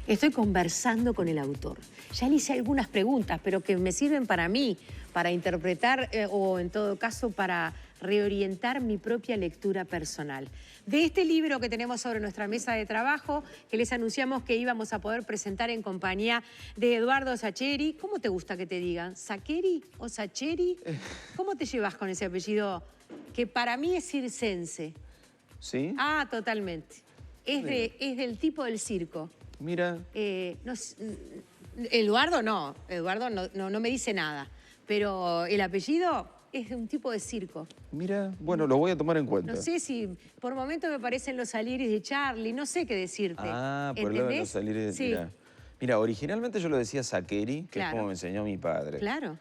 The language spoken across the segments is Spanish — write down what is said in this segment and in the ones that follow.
Estoy conversando con el autor. Ya le hice algunas preguntas, pero que me sirven para mí, para interpretar o en todo caso para reorientar mi propia lectura personal. De este libro que tenemos sobre nuestra mesa de trabajo, que les anunciamos que íbamos a poder presentar en compañía de Eduardo Sacheri. ¿Cómo te gusta que te digan? ¿Sacheri o Sacheri? ¿Cómo te llevas con ese apellido que para mí es circense? ¿Sí? Ah, totalmente. Es del tipo del circo. Mira. Eduardo no me dice nada, pero el apellido es de un tipo de circo. Mira, bueno, lo voy a tomar en cuenta. No sé si por momentos me parecen los Salieri de Charlie, no sé qué decirte. Ah, por el lado de los Salieri de... Sí. Mira, originalmente yo lo decía Sacheri, que Claro. es como me enseñó mi padre. Claro.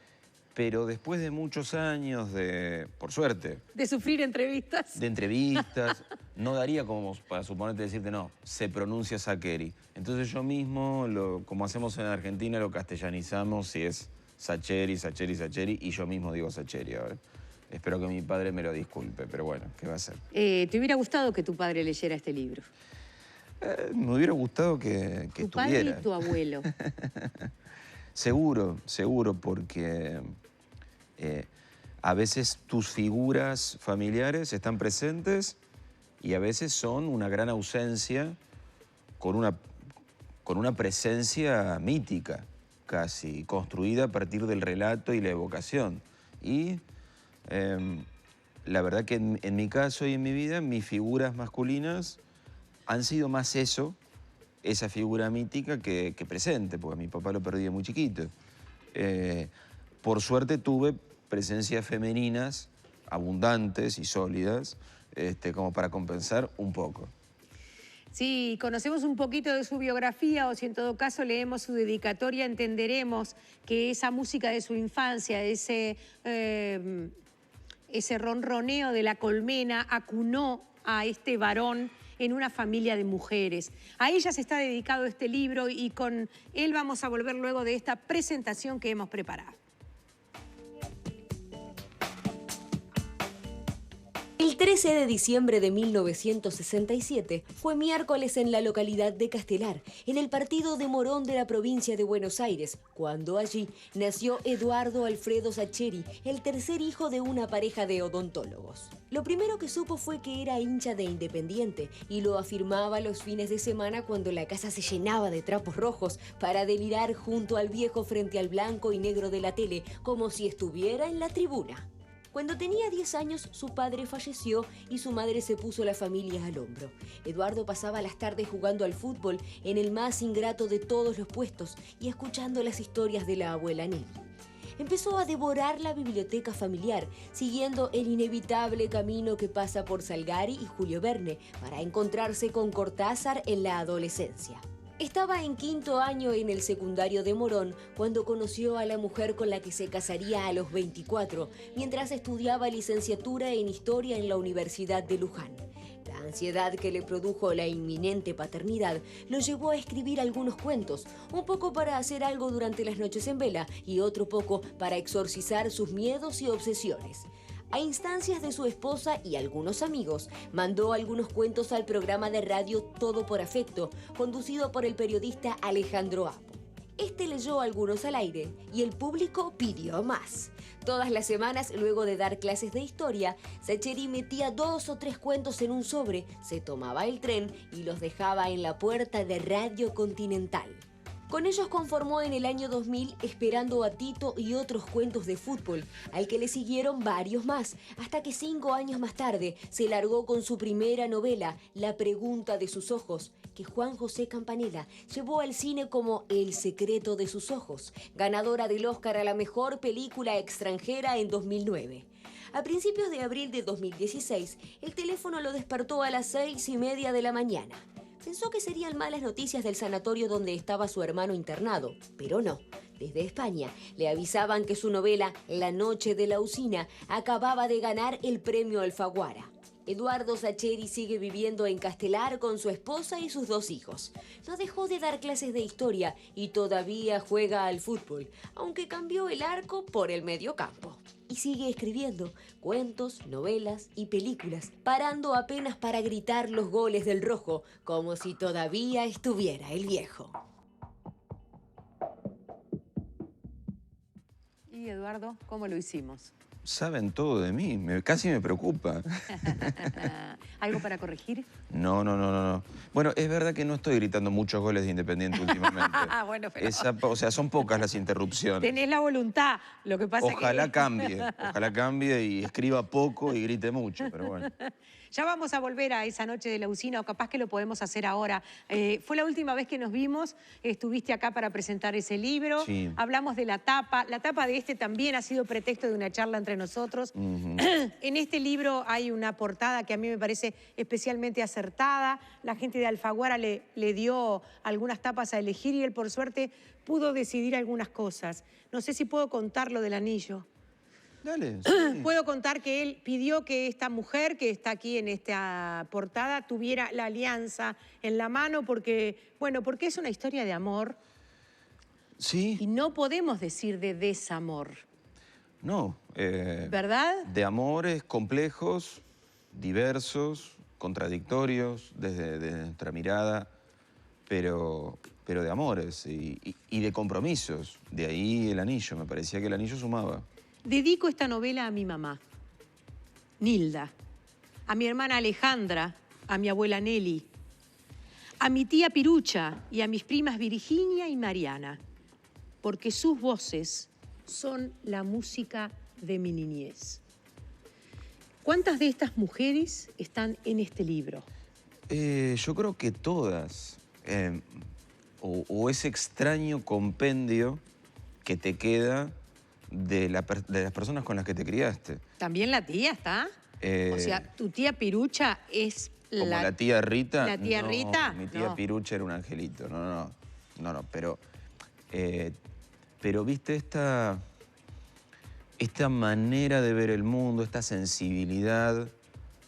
Pero después de muchos años de, por suerte... De sufrir entrevistas. De entrevistas, no daría como para suponerte decirte, no, se pronuncia Sacheri. Entonces yo mismo, como hacemos en Argentina, lo castellanizamos si es Sacheri, Sacheri, Sacheri, y yo mismo digo Sacheri ahora. Espero que mi padre me lo disculpe, pero bueno, ¿qué va a hacer? ¿Te hubiera gustado que tu padre leyera este libro? Me hubiera gustado que tu estuviera. Tu padre y tu abuelo. Seguro, seguro, porque a veces tus figuras familiares están presentes y a veces son una gran ausencia con una presencia mítica, casi, construida a partir del relato y la evocación. Y la verdad que en mi caso y en mi vida, mis figuras masculinas han sido más eso, esa figura mítica que presente, porque mi papá lo perdí de muy chiquito. Por suerte tuve presencias femeninas abundantes y sólidas, como para compensar un poco. Si conocemos un poquito de su biografía o si en todo caso leemos su dedicatoria, entenderemos que esa música de su infancia, ese ronroneo de la colmena acunó a este varón en una familia de mujeres. A ellas está dedicado este libro y con él vamos a volver luego de esta presentación que hemos preparado. El 13 de diciembre de 1967 fue miércoles en la localidad de Castelar, en el partido de Morón de la provincia de Buenos Aires, cuando allí nació Eduardo Alfredo Sacheri, el tercer hijo de una pareja de odontólogos. Lo primero que supo fue que era hincha de Independiente y lo afirmaba los fines de semana cuando la casa se llenaba de trapos rojos para delirar junto al viejo frente al blanco y negro de la tele, como si estuviera en la tribuna. Cuando tenía 10 años, su padre falleció y su madre se puso la familia al hombro. Eduardo pasaba las tardes jugando al fútbol en el más ingrato de todos los puestos y escuchando las historias de la abuela Nelly. Empezó a devorar la biblioteca familiar, siguiendo el inevitable camino que pasa por Salgari y Julio Verne para encontrarse con Cortázar en la adolescencia. Estaba en quinto año en el secundario de Morón cuando conoció a la mujer con la que se casaría a los 24, mientras estudiaba licenciatura en Historia en la Universidad de Luján. La ansiedad que le produjo la inminente paternidad lo llevó a escribir algunos cuentos, un poco para hacer algo durante las noches en vela y otro poco para exorcizar sus miedos y obsesiones. A instancias de su esposa y algunos amigos, mandó algunos cuentos al programa de radio Todo por Afecto, conducido por el periodista Alejandro Apo. Este leyó algunos al aire y el público pidió más. Todas las semanas, luego de dar clases de historia, Sacheri metía 2 o 3 cuentos en un sobre, se tomaba el tren y los dejaba en la puerta de Radio Continental. Con ellos conformó en el año 2000 Esperando a Tito y otros cuentos de fútbol, al que le siguieron varios más, hasta que 5 años más tarde se largó con su primera novela, La pregunta de sus ojos, que Juan José Campanella llevó al cine como El secreto de sus ojos, ganadora del Oscar a la mejor película extranjera en 2009. A principios de abril de 2016, el teléfono lo despertó a las 6:30 de la mañana. Pensó que serían malas noticias del sanatorio donde estaba su hermano internado, pero no. Desde España le avisaban que su novela La noche de la usina acababa de ganar el premio Alfaguara. Eduardo Sacheri sigue viviendo en Castelar con su esposa y sus 2 hijos. No dejó de dar clases de historia y todavía juega al fútbol, aunque cambió el arco por el mediocampo. Y sigue escribiendo cuentos, novelas y películas, parando apenas para gritar los goles del rojo, como si todavía estuviera el viejo. así, Eduardo? ¿Cómo lo hicimos? Saben todo de mí, casi me preocupa. ¿Algo para corregir? No. Bueno, es verdad que no estoy gritando muchos goles de Independiente últimamente. Bueno, pero... O sea, son pocas las interrupciones. Tenés la voluntad, lo que pasa Ojalá cambie y escriba poco y grite mucho, pero bueno. Ya vamos a volver a esa noche de la usina, o capaz que lo podemos hacer ahora. Fue la última vez que nos vimos, estuviste acá para presentar ese libro. Sí. Hablamos de la tapa. La tapa de este también ha sido pretexto de una charla entre nosotros. En este libro hay una portada que a mí me parece especialmente acertada. La gente de Alfaguara le dio algunas tapas a elegir y él, por suerte, pudo decidir algunas cosas. No sé si puedo contar lo del anillo. Dale. Sí. Puedo contar que él pidió que esta mujer que está aquí en esta portada tuviera la alianza en la mano porque es una historia de amor. Sí. Y no podemos decir de desamor. No. ¿Verdad? De amores complejos, diversos, contradictorios desde nuestra mirada, pero de amores y de compromisos. De ahí el anillo, me parecía que el anillo sumaba. Dedico esta novela a mi mamá, Nilda, a mi hermana Alejandra, a mi abuela Nelly, a mi tía Pirucha y a mis primas Virginia y Mariana, porque sus voces son la música de mi niñez. ¿Cuántas de estas mujeres están en este libro? Yo creo que todas. O ese extraño compendio que te queda de las personas con las que te criaste. También la tía está. O sea, tu tía Pirucha es como la tía Rita. ¿La tía Rita? Mi tía Pirucha era un angelito. No, pero viste esta manera de ver el mundo, esta sensibilidad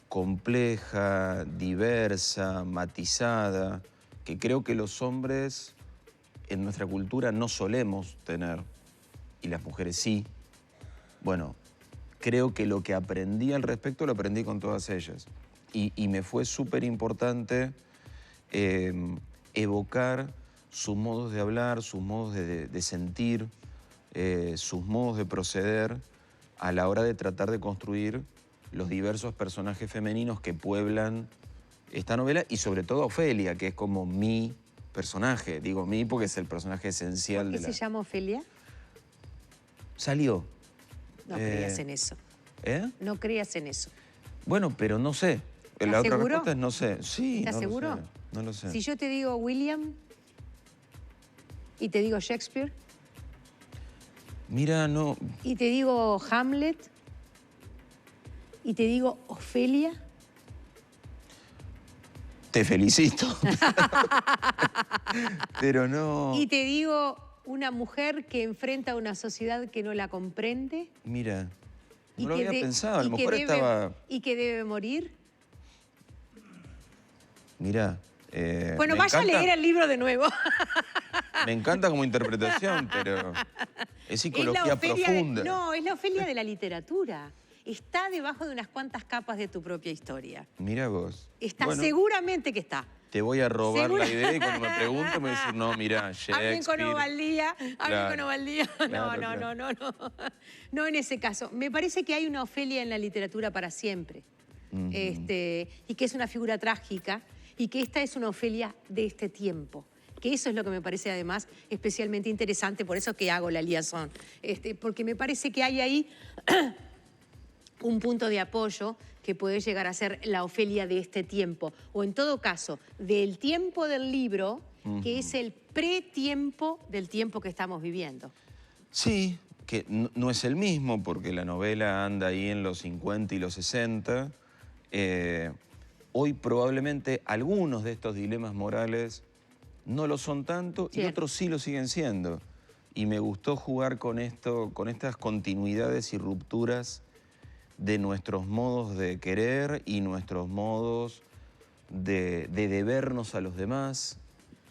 compleja, diversa, matizada, que creo que los hombres en nuestra cultura no solemos tener, y las mujeres sí. Bueno, creo que lo que aprendí al respecto lo aprendí con todas ellas. Y me fue súper importante evocar sus modos de hablar, sus modos de sentir, sus modos de proceder a la hora de tratar de construir los diversos personajes femeninos que pueblan esta novela y sobre todo Ofelia, que es como mi personaje. Digo mi porque es el personaje esencial de la... ¿Por qué se llama Ofelia? Salió. No creas en eso. ¿Eh? No creas en eso. Bueno, pero no sé. La otra respuesta es no sé. Sí, ¿Estás seguro? No lo sé. Si yo te digo William y te digo Shakespeare. Mira, no. Y te digo Hamlet y te digo Ofelia. Te felicito. Pero no. Y te digo una mujer que enfrenta a una sociedad que no la comprende. Mira, no lo había pensado. A lo mejor estaba... ¿Y que debe morir? Mira. Bueno, vaya a leer el libro de nuevo. Me encanta como interpretación, pero es psicología profunda. No, es la Ofelia de la literatura. Está debajo de unas cuantas capas de tu propia historia. Mira vos. Está, bueno, seguramente que está. Te voy a robar la idea y cuando me pregunten me voy a decir, no, mira, Shakespeare. Hablen con Ovaldía, claro, con Ovaldía. No en ese caso. Me parece que hay una Ofelia en la literatura para siempre. Y que es una figura trágica y que esta es una Ofelia de este tiempo. Que eso es lo que me parece además especialmente interesante, por eso que hago la liazón. Porque me parece que hay ahí un punto de apoyo que puede llegar a ser la Ofelia de este tiempo, o en todo caso, del tiempo del libro, que es el pretiempo del tiempo que estamos viviendo. Sí, que no es el mismo, porque la novela anda ahí en los 50 y los 60. Hoy probablemente algunos de estos dilemas morales no lo son tanto, y otros sí lo siguen siendo. Y me gustó jugar con esto, con estas continuidades y rupturas de nuestros modos de querer y nuestros modos de debernos a los demás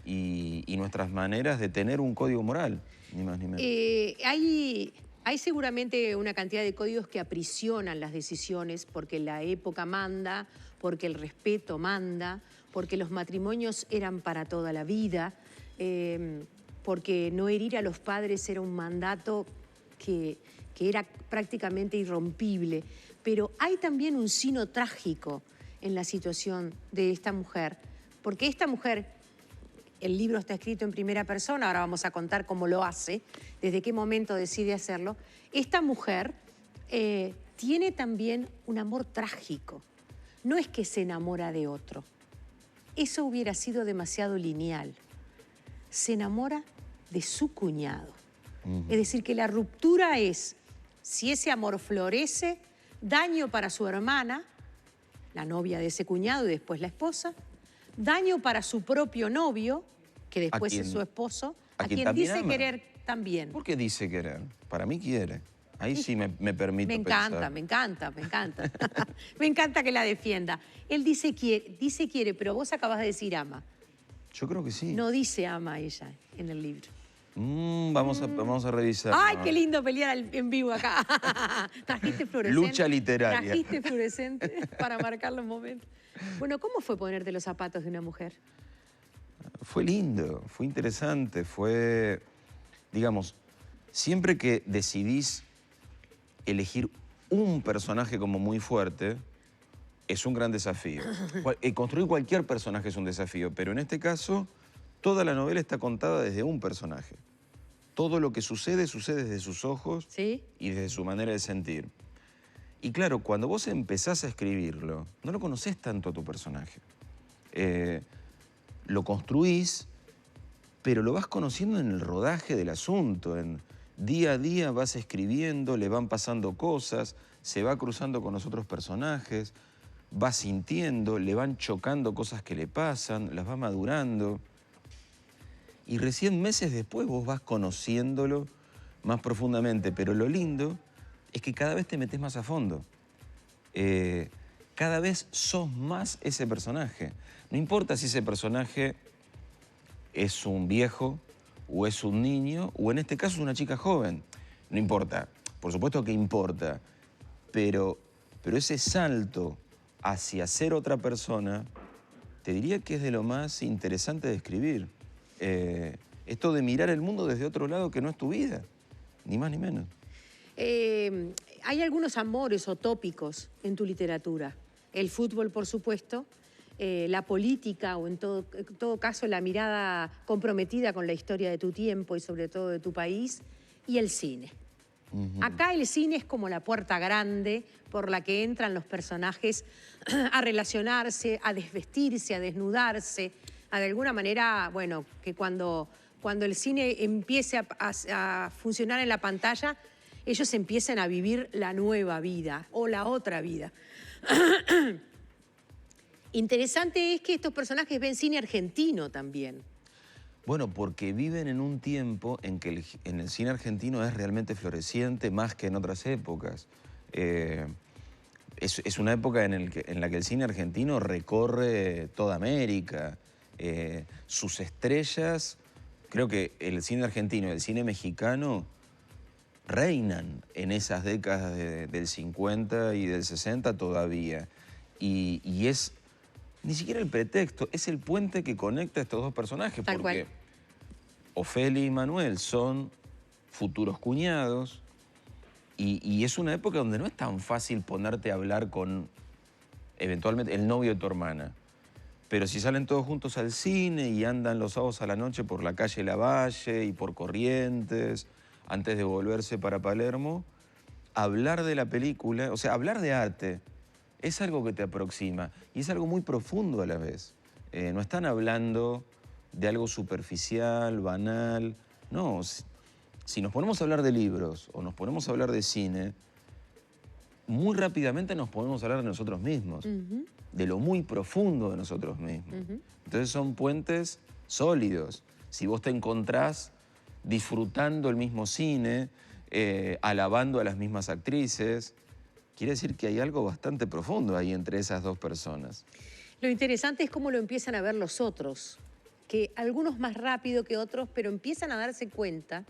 y nuestras maneras de tener un código moral, ni más ni menos. Hay seguramente una cantidad de códigos que aprisionan las decisiones porque la época manda, porque el respeto manda, porque los matrimonios eran para toda la vida, porque no herir a los padres era un mandato que que era prácticamente irrompible. Pero hay también un sino trágico en la situación de esta mujer, porque esta mujer, el libro está escrito en primera persona, ahora vamos a contar cómo lo hace, desde qué momento decide hacerlo. Esta mujer tiene también un amor trágico. No es que se enamora de otro. Eso hubiera sido demasiado lineal. Se enamora de su cuñado. Es decir, que la ruptura es, si ese amor florece, daño para su hermana, la novia de ese cuñado y después la esposa, daño para su propio novio, que después es su esposo, a quien dice ama. querer también. ¿Por qué dice querer? Para mí quiere. Ahí sí me permito pensar. Me encanta. Me encanta que la defienda. Él dice quiere, pero vos acabas de decir ama. Yo creo que sí. No dice ama ella en el libro. Vamos a revisar. ¡Ay, qué lindo pelear en vivo acá! Trajiste fluorescente. Lucha literaria. Trajiste fluorescente para marcar los momentos. Bueno, ¿cómo fue ponerte los zapatos de una mujer? Fue lindo, fue interesante, fue, digamos, siempre que decidís elegir un personaje como muy fuerte, es un gran desafío. Construir cualquier personaje es un desafío, pero en este caso, toda la novela está contada desde un personaje. Todo lo que sucede, sucede desde sus ojos, ¿sí?, y desde su manera de sentir. Y claro, cuando vos empezás a escribirlo, no lo conocés tanto a tu personaje. Lo construís, pero lo vas conociendo en el rodaje del asunto. Día a día vas escribiendo, le van pasando cosas, se va cruzando con los otros personajes, va sintiendo, le van chocando cosas que le pasan, las va madurando. Y recién meses después vos vas conociéndolo más profundamente. Pero lo lindo es que cada vez te metés más a fondo. Cada vez sos más ese personaje. No importa si ese personaje es un viejo o es un niño, o en este caso es una chica joven. No importa, por supuesto que importa, pero ese salto hacia ser otra persona, te diría que es de lo más interesante de escribir. Esto de mirar el mundo desde otro lado que no es tu vida, ni más ni menos. Hay algunos amores o tópicos en tu literatura. El fútbol, por supuesto, la política o en todo caso la mirada comprometida con la historia de tu tiempo y sobre todo de tu país, y el cine. Acá el cine es como la puerta grande por la que entran los personajes a relacionarse, a desvestirse, a desnudarse, a de alguna manera, bueno, que cuando el cine empiece a funcionar en la pantalla, ellos empiezan a vivir la nueva vida o la otra vida. Interesante es que estos personajes ven cine argentino también. Bueno, porque viven en un tiempo en que en el cine argentino es realmente floreciente más que en otras épocas. Es una época en la que el cine argentino recorre toda América. Sus estrellas, creo que el cine argentino y el cine mexicano reinan en esas décadas del 50 y del 60 todavía. Y es ni siquiera el pretexto, es el puente que conecta a estos dos personajes. Tal porque cual. Ofelia y Manuel son futuros cuñados y es una época donde no es tan fácil ponerte a hablar con, eventualmente, el novio de tu hermana. Pero si salen todos juntos al cine y andan los sábados a la noche por la calle Lavalle y por Corrientes, antes de volverse para Palermo, hablar de la película, o sea, hablar de arte, es algo que te aproxima y es algo muy profundo a la vez. No están hablando de algo superficial, banal. No, si nos ponemos a hablar de libros o nos ponemos a hablar de cine, muy rápidamente nos podemos hablar de nosotros mismos, de lo muy profundo de nosotros mismos. Entonces son puentes sólidos. Si vos te encontrás disfrutando el mismo cine, alabando a las mismas actrices, quiere decir que hay algo bastante profundo ahí entre esas dos personas. Lo interesante es cómo lo empiezan a ver los otros, que algunos más rápido que otros, pero empiezan a darse cuenta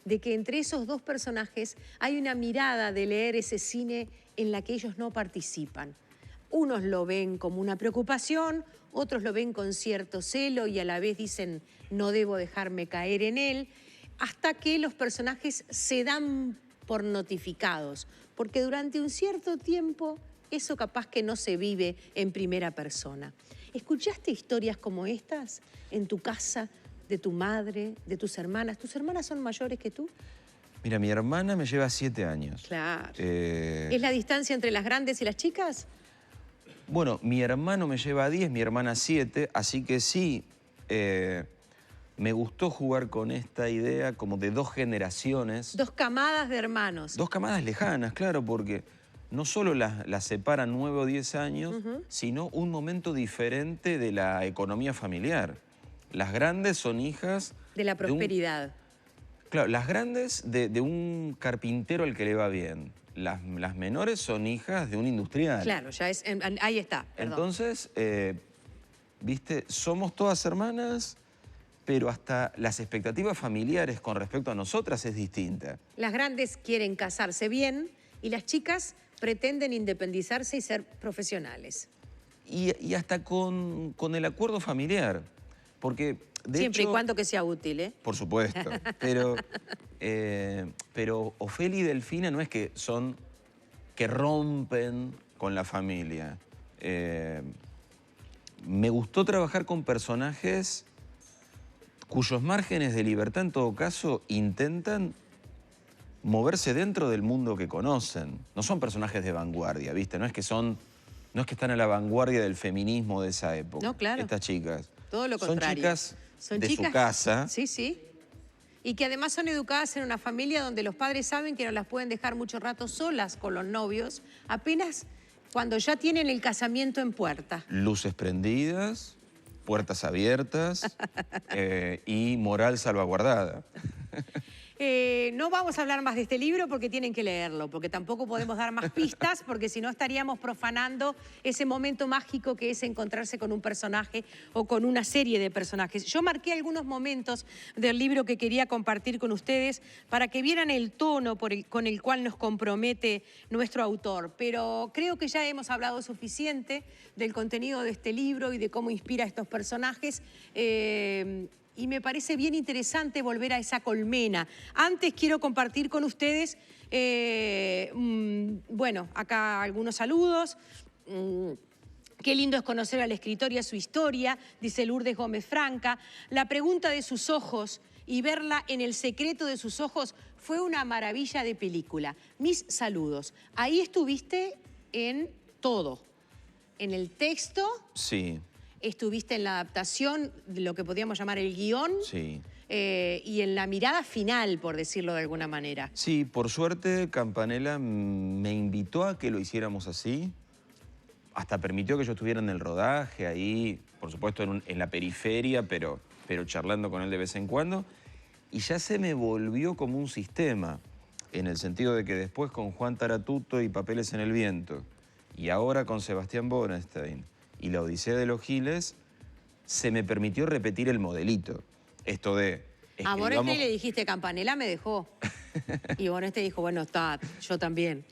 de que entre esos dos personajes hay una mirada de leer ese cine en la que ellos no participan. Unos lo ven como una preocupación, otros lo ven con cierto celo y a la vez dicen no debo dejarme caer en él, hasta que los personajes se dan por notificados, porque durante un cierto tiempo eso capaz que no se vive en primera persona. ¿Escuchaste historias como estas en tu casa, de tu madre, de tus hermanas? ¿Tus hermanas son mayores que tú? Mira, mi hermana me lleva 7 años. Claro. ¿Es la distancia entre las grandes y las chicas? Bueno, mi hermano me lleva 10, mi hermana 7, así que sí, me gustó jugar con esta idea como de 2 generaciones. 2 camadas de hermanos. 2 camadas lejanas, claro, porque no solo las separan 9 o 10 años, sino un momento diferente de la economía familiar. Las grandes son hijas... De la prosperidad. Claro, las grandes de un carpintero al que le va bien. Las menores son hijas de un industrial. Claro, ya es, ahí está, perdón. Entonces, viste, somos todas hermanas, pero hasta las expectativas familiares con respecto a nosotras es distinta. Las grandes quieren casarse bien y las chicas pretenden independizarse y ser profesionales. Y hasta con el acuerdo familiar, porque de Siempre hecho, y cuando que sea útil, ¿eh? Por supuesto, pero Ofelia y Delfina no es que son que rompen con la familia. Me gustó trabajar con personajes cuyos márgenes de libertad, en todo caso, intentan moverse dentro del mundo que conocen. No son personajes de vanguardia, ¿viste? No es que están a la vanguardia del feminismo de esa época. No, claro. Estas chicas. Todo lo contrario. Son chicas de su casa. Sí, sí. Y que además son educadas en una familia donde los padres saben que no las pueden dejar mucho rato solas con los novios, apenas cuando ya tienen el casamiento en puerta. Luces prendidas, puertas abiertas y moral salvaguardada. No vamos a hablar más de este libro porque tienen que leerlo, porque tampoco podemos dar más pistas, porque si no estaríamos profanando ese momento mágico que es encontrarse con un personaje o con una serie de personajes. Yo marqué algunos momentos del libro que quería compartir con ustedes para que vieran el tono con el cual nos compromete nuestro autor, pero creo que ya hemos hablado suficiente del contenido de este libro y de cómo inspira a estos personajes. Y me parece bien interesante volver a esa colmena. Antes quiero compartir con ustedes, bueno, acá algunos saludos. Qué lindo es conocer al escritor y a su historia, dice Lourdes Gómez Franca. La pregunta de sus ojos y verla en El secreto de sus ojos fue una maravilla de película. Mis saludos. Ahí estuviste en todo. En el texto. Sí. Estuviste en la adaptación de lo que podríamos llamar el guión. Sí. Y en la mirada final, por decirlo de alguna manera. Sí, por suerte Campanella me invitó a que lo hiciéramos así. Hasta permitió que yo estuviera en el rodaje, ahí, por supuesto en la periferia, pero charlando con él de vez en cuando. Y ya se me volvió como un sistema, en el sentido de que después con Juan Taratuto y Papeles en el viento, y ahora con Sebastián Borenstein, y La Odisea de los Giles, se me permitió repetir el modelito. Esto de... A Borenstein le dijiste, Campanella me dejó. Y Borenstein dijo, bueno, está, yo también.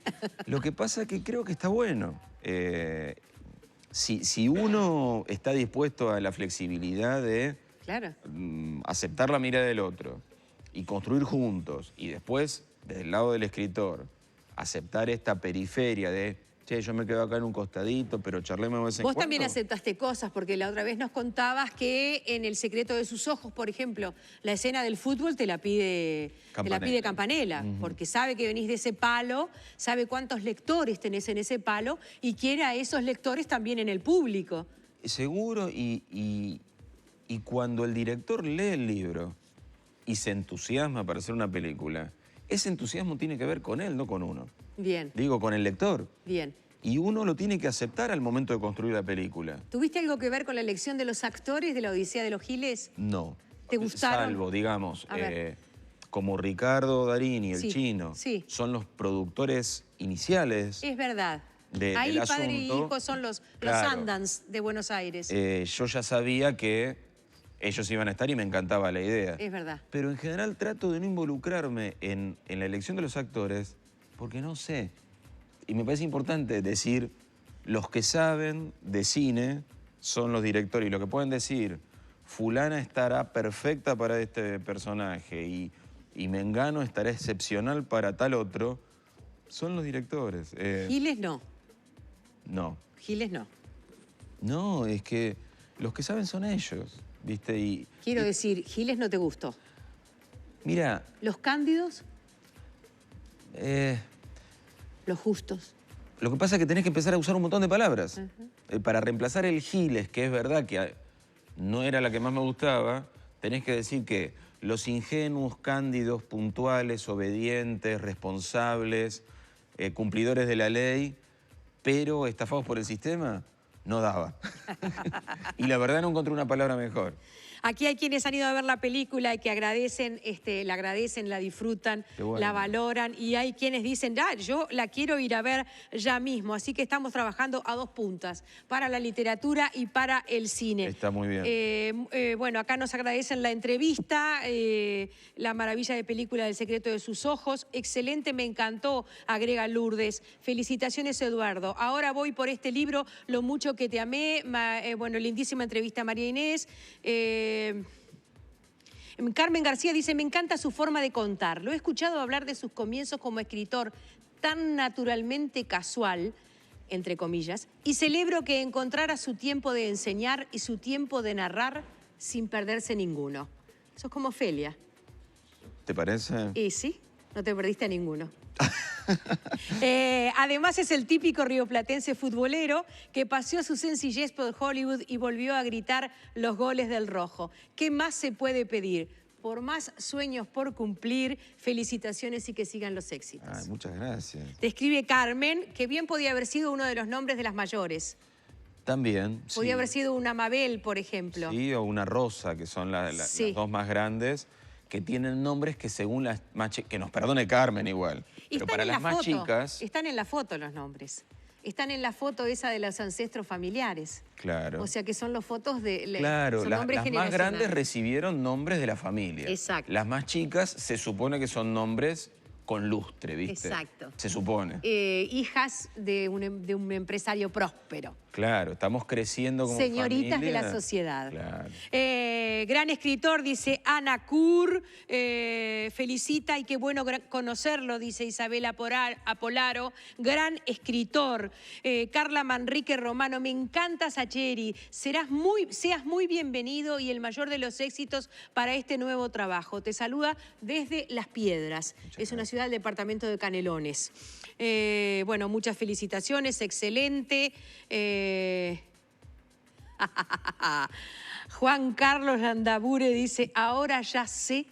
Lo que pasa es que creo que está bueno. Si uno está dispuesto a la flexibilidad de claro. Aceptar la mirada del otro y construir juntos, y después, desde el lado del escritor, aceptar esta periferia de... Che, yo me quedo acá en un costadito, pero charlemos de vez en Vos cuando. también aceptaste cosas, porque la otra vez nos contabas que en El secreto de sus ojos, por ejemplo, la escena del fútbol te la pide Campanella, porque sabe que venís de ese palo, sabe cuántos lectores tenés en ese palo y quiere a esos lectores también en el público. Seguro, y cuando el director lee el libro y se entusiasma para hacer una película, ese entusiasmo tiene que ver con él, no con uno. Bien. Digo, con el lector. Bien. Y uno lo tiene que aceptar al momento de construir la película. ¿Tuviste algo que ver con la elección de los actores de La Odisea de los Giles? No. ¿Te gustaron? Salvo, digamos, como Ricardo Darín y el Chino, son los productores iniciales. Es verdad. Ahí del padre asunto. y hijo son los Sundance de Buenos Aires. Yo ya sabía que ellos iban a estar y me encantaba la idea. Es verdad. Pero en general trato de no involucrarme en la elección de los actores porque no sé. Y me parece importante decir, los que saben de cine son los directores y lo que pueden decir, fulana estará perfecta para este personaje y y Mengano estará excepcional para tal otro, son los directores. Giles no. No. Giles no. No, es que los que saben son ellos, ¿viste? Quiero decir, Giles no te gustó. Mira... ¿Los cándidos? Los justos. Lo que pasa es que tenés que empezar a usar un montón de palabras. Para reemplazar el Giles, que es verdad que no era la que más me gustaba, tenés que decir que los ingenuos, cándidos, puntuales, obedientes, responsables, cumplidores de la ley, pero estafados por el sistema, no daba. Y la verdad no encontré una palabra mejor. Aquí hay quienes han ido a ver la película y que agradecen, la agradecen, la disfrutan, bueno, la valoran. Y hay quienes dicen, yo la quiero ir a ver ya mismo. Así que estamos trabajando a dos puntas, para la literatura y para el cine. Está muy bien. Bueno, acá nos agradecen la entrevista, la maravilla de película del secreto de sus ojos. Excelente, me encantó, agrega Lourdes. Felicitaciones, Eduardo. Ahora voy por este libro, Lo mucho que te amé. Bueno, lindísima entrevista a María Inés. Carmen García dice, me encanta su forma de contar. Lo he escuchado hablar de sus comienzos como escritor tan naturalmente casual, entre comillas, y celebro que encontrara su tiempo de enseñar y su tiempo de narrar sin perderse ninguno. Eso es como Felia. ¿Te parece? Y sí, no te perdiste a ninguno. Además es el típico rioplatense futbolero que paseó su sencillez por Hollywood y volvió a gritar los goles del rojo. ¿Qué más se puede pedir? Por más sueños por cumplir, felicitaciones y que sigan los éxitos. Ay, muchas gracias. Te escribe Carmen, que bien podía haber sido uno de los nombres de las mayores. También, Podía sí. haber sido una Mabel, por ejemplo. Sí, o una Rosa, que son las dos más grandes, que tienen nombres que según las más chicas, que nos perdone Carmen igual, pero para las más chicas... Están en la foto los nombres. Están en la foto esa de los ancestros familiares. Claro. O sea que son las fotos de... Claro, son las nombres más generacionales. grandes recibieron nombres de la familia. Exacto. Las más chicas se supone que son nombres con lustre, ¿viste? Exacto. Se supone. Hijas de un empresario próspero. Claro, estamos creciendo como Señoritas familia. de la sociedad. Claro. Gran escritor, dice Ana Kur, felicita y qué bueno conocerlo, dice Isabel Apolaro. Gran escritor. Carla Manrique Romano, me encanta Sacheri. Seas muy bienvenido y el mayor de los éxitos para este nuevo trabajo. Te saluda desde Las Piedras. Es una ciudad del departamento de Canelones. Bueno, muchas felicitaciones, excelente. Juan Carlos Landabure dice, ahora ya sé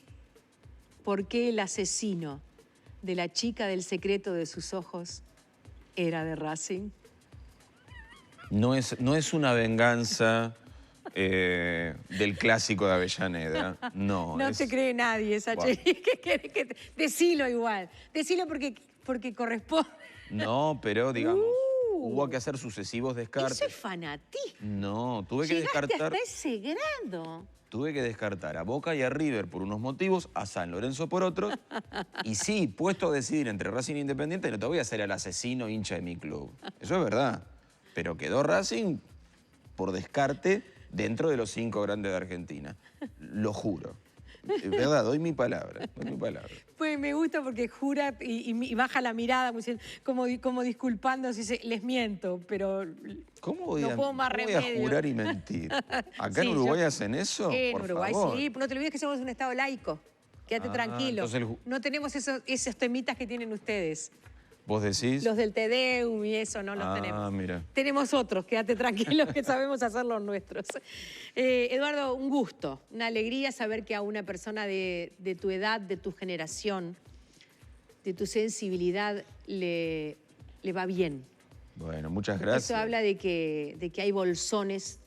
por qué el asesino de la chica del secreto de sus ojos era de Racing. No es una venganza del clásico de Avellaneda. No. No te cree nadie, Sacheri. Wow. Decilo igual. Decilo porque corresponde. No, pero digamos, hubo que hacer sucesivos descartes. Eso es fanatismo. No, tuve que descartar. Hasta ese grado. Tuve que descartar a Boca y a River por unos motivos, a San Lorenzo por otros. Y sí, puesto a decidir entre Racing e Independiente, no te voy a hacer al asesino hincha de mi club. Eso es verdad. Pero quedó Racing por descarte dentro de los 5 grandes de Argentina. Lo juro. Es verdad, doy mi palabra. Pues me gusta porque jura y baja la mirada como disculpándose y dice, les miento, pero ¿Cómo voy no puedo más voy remedio. a jurar y mentir? ¿Acá Sí, en Uruguay hacen eso? En Por Uruguay favor. sí, no te olvides que somos un estado laico. Quédate tranquilo. entonces No tenemos esos temitas que tienen ustedes. ¿Vos decís? Los del Te Deum y eso no los tenemos. Mira. Tenemos otros, quédate tranquilos que sabemos hacer los nuestros. Eduardo, un gusto, una alegría saber que a una persona de tu edad, de tu generación, de tu sensibilidad, le va bien. Bueno, muchas gracias. Eso habla de que hay bolsones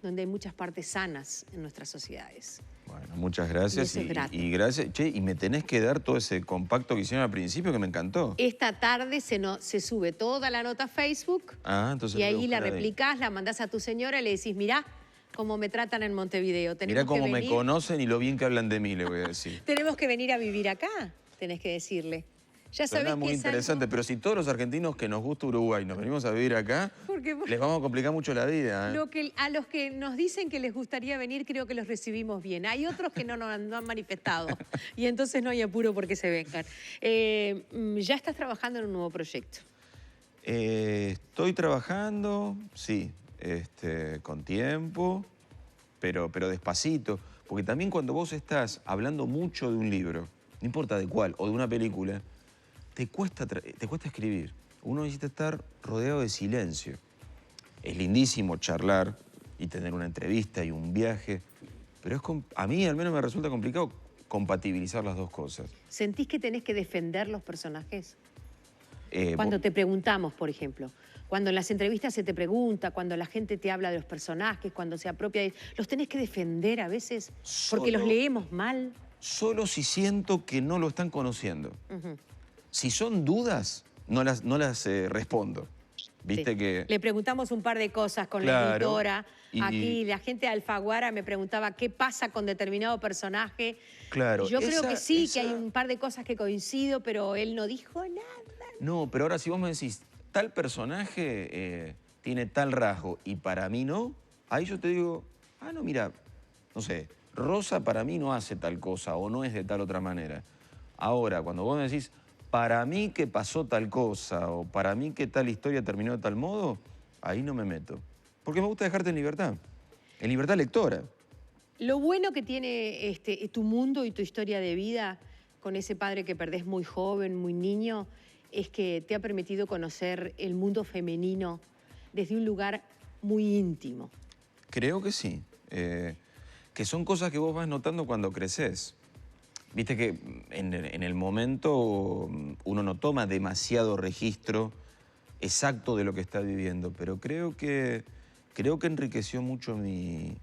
donde hay muchas partes sanas en nuestras sociedades. Bueno, muchas gracias. Y eso es grato. Y gracias. Che, y me tenés que dar todo ese compacto que hicieron al principio que me encantó. Esta tarde se sube toda la nota a Facebook Entonces y lo voy a ahí la buscar replicás, la mandás a tu señora y le decís, mirá cómo me tratan en Montevideo. Mirá cómo me conocen y lo bien que hablan de mí, le voy a decir. Tenemos que venir a vivir acá, tenés que decirle. Ya Suena sabés muy que es interesante, algo... pero si todos los argentinos que nos gusta Uruguay nos venimos a vivir acá, Porque les vamos a complicar mucho la vida. a los que nos dicen que les gustaría venir, creo que los recibimos bien. Hay otros que no han manifestado y entonces no hay apuro porque se vengan. Ya estás trabajando en un nuevo proyecto. Estoy trabajando, sí, con tiempo, pero despacito. Porque también cuando vos estás hablando mucho de un libro, no importa de cuál, o de una película, te cuesta escribir. Uno necesita estar rodeado de silencio. Es lindísimo charlar y tener una entrevista y un viaje, pero a mí al menos me resulta complicado compatibilizar las dos cosas. ¿Sentís que tenés que defender los personajes? Eh, Cuando vos- te preguntamos, por ejemplo, cuando en las entrevistas se te pregunta, cuando la gente te habla de los personajes, cuando se apropia de... ¿Los tenés que defender a veces porque los Solo- leemos mal? Solo si siento que no lo están conociendo. Ujú. Si son dudas, no las respondo. Viste Sí. que... Le preguntamos un par de cosas con la Claro, editora. y- Aquí la gente de Alfaguara me preguntaba qué pasa con determinado personaje. Claro, Y yo creo que sí, que hay esa- un par de cosas que coincido, pero él no dijo nada. No, pero ahora si vos me decís, tal personaje tiene tal rasgo y para mí no, ahí yo te digo, no, mira, no sé, Rosa para mí no hace tal cosa o no es de tal otra manera. Ahora, cuando vos me decís, para mí que pasó tal cosa o para mí que tal historia terminó de tal modo, ahí no me meto. Porque me gusta dejarte en libertad lectora. Lo bueno que tiene tu mundo y tu historia de vida con ese padre que perdés muy joven, muy niño, es que te ha permitido conocer el mundo femenino desde un lugar muy íntimo. Creo que sí. Que son cosas que vos vas notando cuando creces. Viste que en el momento uno no toma demasiado registro exacto de lo que está viviendo, pero creo que enriqueció mucho mi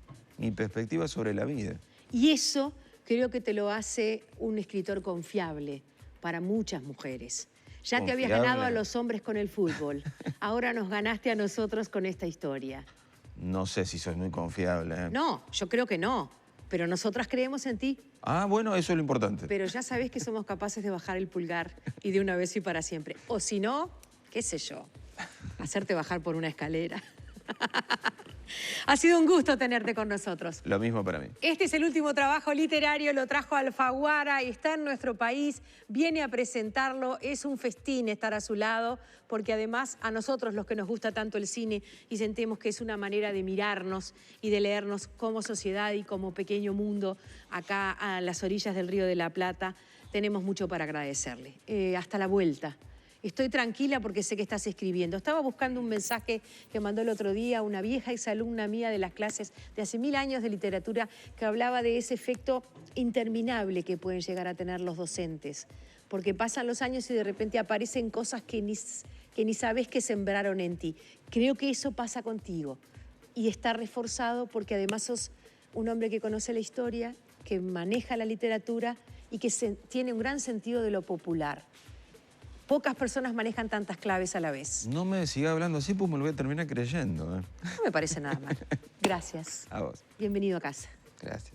perspectiva sobre la vida. Y eso creo que te lo hace un escritor confiable para muchas mujeres. Ya te habías Confiable. ganado a los hombres con el fútbol. Ahora nos ganaste a nosotros con esta historia. No sé si sos muy confiable. No, yo creo que no. Pero nosotras creemos en ti. Bueno, eso es lo importante. Pero ya sabés que somos capaces de bajar el pulgar y de una vez y para siempre. O si no, qué sé yo, hacerte bajar por una escalera. Ha sido un gusto tenerte con nosotros. Lo mismo para mí. Este es el último trabajo literario, lo trajo Alfaguara y está en nuestro país, viene a presentarlo, es un festín estar a su lado, porque además a nosotros los que nos gusta tanto el cine y sentimos que es una manera de mirarnos y de leernos como sociedad y como pequeño mundo acá a las orillas del Río de la Plata, tenemos mucho para agradecerle. Hasta la vuelta. Estoy tranquila porque sé que estás escribiendo. Estaba buscando un mensaje que mandó el otro día una vieja exalumna mía de las clases de hace 1000 años de literatura que hablaba de ese efecto interminable que pueden llegar a tener los docentes. Porque pasan los años y de repente aparecen cosas que ni sabes que sembraron en ti. Creo que eso pasa contigo. Y está reforzado porque además sos un hombre que conoce la historia, que maneja la literatura y que tiene un gran sentido de lo popular. Pocas personas manejan tantas claves a la vez. No me sigas hablando así, pues me lo voy a terminar creyendo. No me parece nada mal. Gracias. A vos. Bienvenido a casa. Gracias.